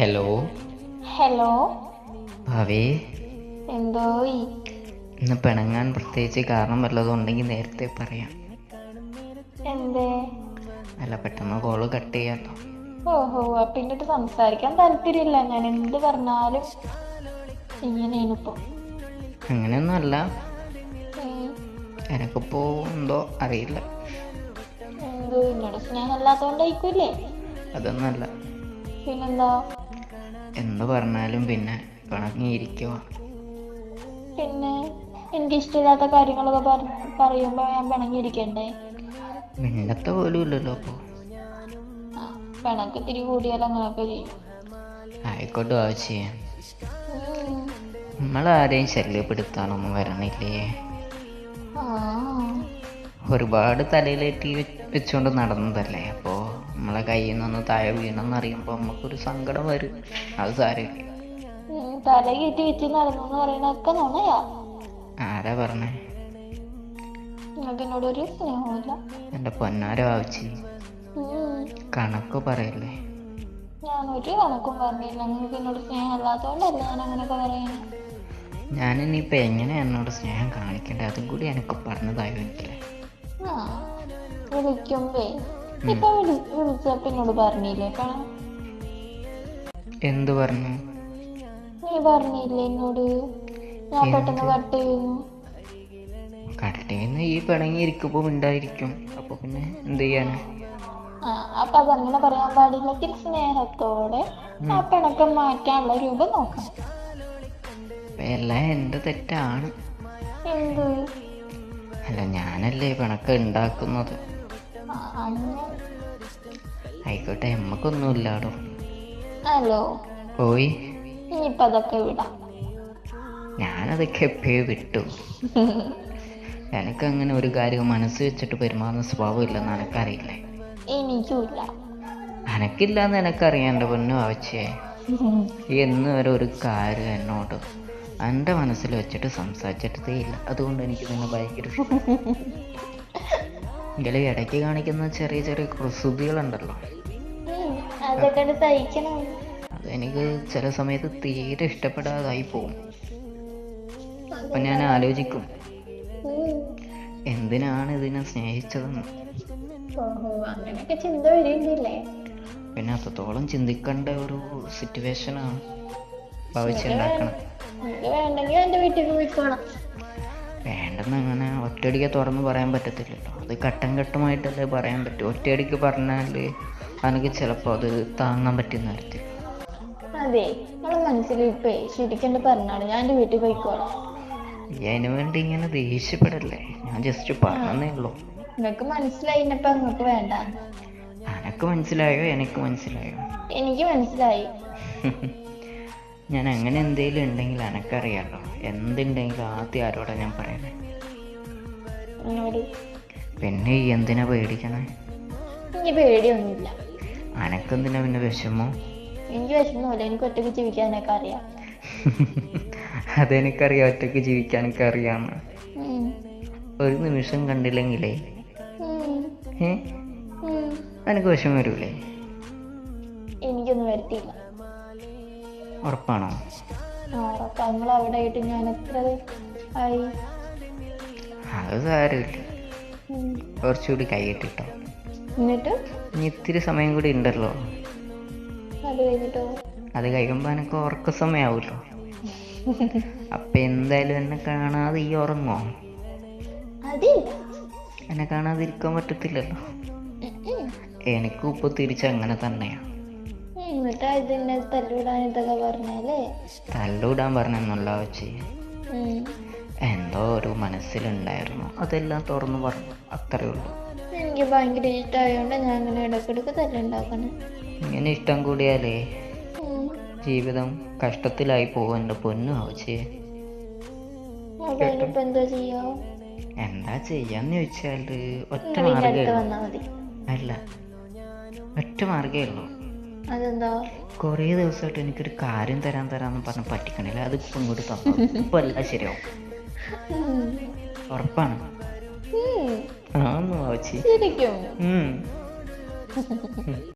Hello hello. ഭാവേ, എന്തോയി? ഇന്ന് പിണങ്ങാൻ പ്രത്യേകിച്ച് കാരണം വല്ലതും ഉണ്ടെങ്കിൽ നേരത്തെ പറയാം. എന്തേ? അല്ല, പെട്ടെന്ന് കോള് കട്ട് ചെയ്യാട്ടോ. ഓഹോ, അപ്പൊ എന്നിട്ട് സംസാരിക്കാൻ താല്പര്യമില്ല. ഞാൻ എന്ത് പറഞ്ഞാലും ഇങ്ങനെയാണ് ഇപ്പൊ. അങ്ങനെയൊന്നും അല്ല, ഉം. എനക്കിപ്പോ എന്തോ അറിയില്ല. എന്തോ എന്നോട് സ്നേഹമില്ലാത്തോണ്ടായിക്കൂല്ലേ? അതൊന്നല്ല, പിന്നെന്താ? എന്ത് പറഞ്ഞാലും പിന്നെ പിണങ്ങിയിരിക്കുക. പിന്നെ എനിക്ക് ഇഷ്ടമില്ലാത്ത കാര്യങ്ങളൊക്കെ പറയുമ്പോ ഞാൻ പിണങ്ങിയിരിക്കണ്ടേ? മിണ്ടത്തെ പോലും ഇല്ലല്ലോ. അപ്പോ ആ, പിണക്ക് ഇത്തിരി കൂടിയാൽ അങ്ങനെയൊക്കെ ചെയ്യും. ആയിക്കോട്ടെ ആവശ്യ, ഉം. നമ്മളാരെയും ശല്യപ്പെടുത്താനൊന്നും വരണില്ലേ. ആ, ഒരുപാട് തലയിലേറ്റി വെച്ചുകൊണ്ട് നടന്നതല്ലേ. അപ്പോൾ നമ്മളെ കയ്യിൽ നിന്ന് താഴെ വീണെന്ന് അറിയുമ്പോൾ നമുക്കൊരു സങ്കടം വരും. അത് സാരമില്ല. തല കയറ്റി വെച്ച് നടന്നു പറയണൊക്കെ നുണയാ. ആരാ പറഞ്ഞേ? നിങ്ങൾക്ക് എന്നോടൊരു സ്നേഹമില്ല. എൻ്റെ പൊന്നാര ആവശ്യ, കണക്ക് പറയല്ലേ. ഞാനൊരു കണക്കും പറഞ്ഞില്ല. നിങ്ങൾക്ക് എന്നോട് സ്നേഹമില്ലാത്തോണ്ടല്ല ഞാൻ അങ്ങനെയൊക്കെ പറയുന്നത്. ഞാനിനിയിപ്പോൾ എങ്ങനെ എന്നോട് സ്നേഹം കാണിക്കണ്ടേ അതും കൂടി എനിക്ക് പറഞ്ഞതായോ എനിക്കില്ലേ. ആ, വിളിക്കുമ്പേ ഇപ്പൊ വിളിച്ചപ്പോ എന്നോട് പറഞ്ഞില്ലേ പണം? എന്തു പറഞ്ഞു? നീ പറഞ്ഞില്ലേ എന്നോട്? ഞാൻ പെട്ടെന്ന് കട്ട് ചെയ്യുന്നു. കടട്ടേന്ന് ഈ പിണങ്ങിയിരിക്കുമ്പോൾ ഉണ്ടായിരിക്കും. അപ്പോൾ പിന്നെ എന്ത് ചെയ്യാനാ? ആ, അപ്പൊ അതങ്ങനെ പറയാൻ പാടില്ലെങ്കിൽ സ്നേഹത്തോടെ ആ പിണക്കം മാറ്റാനുള്ള രൂപം നോക്കണം. എല്ലാം എൻ്റെ തെറ്റാണ്. എന്ത്? അല്ല, ഞാനല്ലേ പിണക്കം ഉണ്ടാക്കുന്നത്. അങ്ങനെ. ആയിക്കോട്ടെ, നമ്മക്കൊന്നുമില്ലാടോ. ഹലോ. പോയി. ഇനിയിപ്പൊ അതൊക്കെ വിടാം. ഞാനതൊക്കെ എപ്പോഴും വിട്ടു. എനിക്കങ്ങനെ ഒരു കാര്യം മനസ്സ് വെച്ചിട്ട് പെരുമാറുന്ന സ്വഭാവം ഇല്ലെന്ന് എനക്കറിയില്ലേ. എനിക്കുമില്ല. എനക്കില്ലാന്ന് എനക്കറിയാം. എൻ്റെ പൊന്നു ആവശ്യേ, എന്ന് വരെ ഒരു കാര്യം എന്നോട് എൻ്റെ മനസ്സിൽ വെച്ചിട്ട് സംസാരിച്ചിട്ടേ ഇല്ല. അതുകൊണ്ട് എനിക്ക് തന്നെ ഭയങ്കര എങ്കിലും ഇടയ്ക്ക് കാണിക്കുന്ന ചെറിയ ചെറിയ കുസൃതികളുണ്ടല്ലോ, അതൊക്കെ സഹിക്കണം. അതെനിക്ക് ചില സമയത്ത് തീരെ ഇഷ്ടപ്പെടാതായി പോകും. അപ്പം ഞാൻ ആലോചിക്കും, എന്തിനാണ് ഇതിനെ സ്നേഹിച്ചതെന്ന്. ഓഹോ, അങ്ങനെയൊക്കെ ചിന്ത വരുന്നില്ലേ? പിന്നെ അത്രത്തോളം ചിന്തിക്കേണ്ട ഒരു സിറ്റുവേഷനാണ് ഭവിച്ചുണ്ടാക്കണം. വേണ്ടെങ്കിൽ എൻ്റെ വീട്ടിൽ പോയിക്കോണം. വേണ്ടെന്ന് അങ്ങനെ ഒറ്റയടിക്ക് തുറന്ന് പറയാൻ പറ്റത്തില്ലല്ലോ. അത് ഘട്ടം ഘട്ടമായിട്ടല്ലേ പറയാൻ പറ്റൂ. ഒറ്റയടിക്ക് പറഞ്ഞാൽ എനിക്ക് ചിലപ്പോൾ അത് താങ്ങാൻ പറ്റുന്ന തരത്തിൽ. അതെ, നമ്മളെ മനസ്സിൽ ഇപ്പേ ശരിക്കും പറഞ്ഞാണ് ഞാൻ എൻ്റെ വീട്ടിൽ പോയിക്കോളാം. അതിനു വേണ്ടി ഇങ്ങനെ ദേഷ്യപ്പെടല്ലേ. ഞാൻ ജസ്റ്റ് പറഞ്ഞതേ ഉള്ളൂ. നിങ്ങൾക്ക് മനസ്സിലായിപ്പോ നിങ്ങൾക്ക് വേണ്ട. എനക്ക് മനസ്സിലായോ? എനിക്ക് മനസ്സിലായോ? എനിക്ക് മനസ്സിലായി. ഞാൻ അങ്ങനെ എന്തെങ്കിലും ഉണ്ടെങ്കിൽ എനക്കറിയാലോ. എന്തുണ്ടെങ്കിലും ആദ്യം ആരോടാ ഞാൻ പറയണേ? എന്നോട്. പിന്നെ ഈ എന്തിനാ പേടിക്കണേ? എനിക്ക് പേടിയൊന്നുമില്ല. അനക്കെന്തിനാ പിന്നെ വിഷമോ? എനിക്ക് വിഷമമില്ല. എനിക്ക് ഒറ്റയ്ക്ക് ജീവിക്കാനൊക്കെ അറിയാം. അതെനിക്കറിയാം, ഒറ്റയ്ക്ക് ജീവിക്കാനൊക്കെ അറിയാമെന്ന്. ഒരു നിമിഷം കണ്ടില്ലെങ്കിലേ എനിക്ക് വിഷമം വരൂലേ? എനിക്കൊന്നും വരുത്തിയില്ല. ഉറപ്പാണോ? ഉറപ്പാ. നിങ്ങൾ അവിടെ ആയിട്ട് ഞാൻ എത്ര ആയി? അത് സാരമില്ല, കുറച്ചുകൂടി കൈയിട്ടിട്ടോ. എന്നിട്ട് ഇനി ഇത്തിരി സമയം കൂടി ഉണ്ടല്ലോ. അത് കഴിഞ്ഞിട്ടോ? അത് കഴിയുമ്പോൾ എനിക്ക് ഉറക്ക സമയമാവുമല്ലോ. അപ്പം എന്തായാലും എന്നെ കാണാതെ ഈ ഉറങ്ങോ? അതില്ല, എന്നെ കാണാതിരിക്കാൻ പറ്റത്തില്ലല്ലോ. എനിക്കും ഇപ്പോൾ തിരിച്ചങ്ങനെ തന്നെയാണ്. എന്നിട്ടാ ഇതിനെ തല്ലിവിടാൻ ഇതൊക്കെ പറഞ്ഞാലേ? തല്ലിവിടാൻ പറഞ്ഞെന്നുള്ള വെച്ച് എന്തോ ഒരു മനസ്സിലുണ്ടായിരുന്നു, അതെല്ലാം തുറന്നു പറഞ്ഞു, അത്രേ ഉള്ളൂ. എനിക്ക് ഭയങ്കര ഇഷ്ടമായോണ്ട് ഞാൻ അങ്ങനെ ഇടയ്ക്കിടയ്ക്ക് തല്ലുണ്ടാക്കണം. ഇങ്ങനെ ഇഷ്ടം കൂടിയാലേ ജീവിതം കഷ്ടത്തിലായി പോകും എൻ്റെ പൊന്നു ആവശ്യേ. അതിനിപ്പോ എന്താ ചെയ്യാ? എന്താ ചെയ്യാന്ന് ചോദിച്ചാൽ ഒറ്റ നിങ്ങൾ ഇതിന്റെ അടുത്ത് മാർഗ്ഗമേ വന്നാ മതി. അല്ല, ഒറ്റ മാർഗ്ഗമേ ഉള്ളൂ. അതെന്താ? കുറേ ദിവസമായിട്ട് എനിക്കൊരു കാര്യം തരാമെന്ന് പറഞ്ഞ് പറ്റിക്കണില്ല. അതിപ്പോൾ ഇങ്ങോട്ട് തന്നു. ഇപ്പോൾ എല്ലാം ശരിയാവും. ഉറപ്പാണ്. ആന്ന് ആവശ്യം. ശരിക്കും?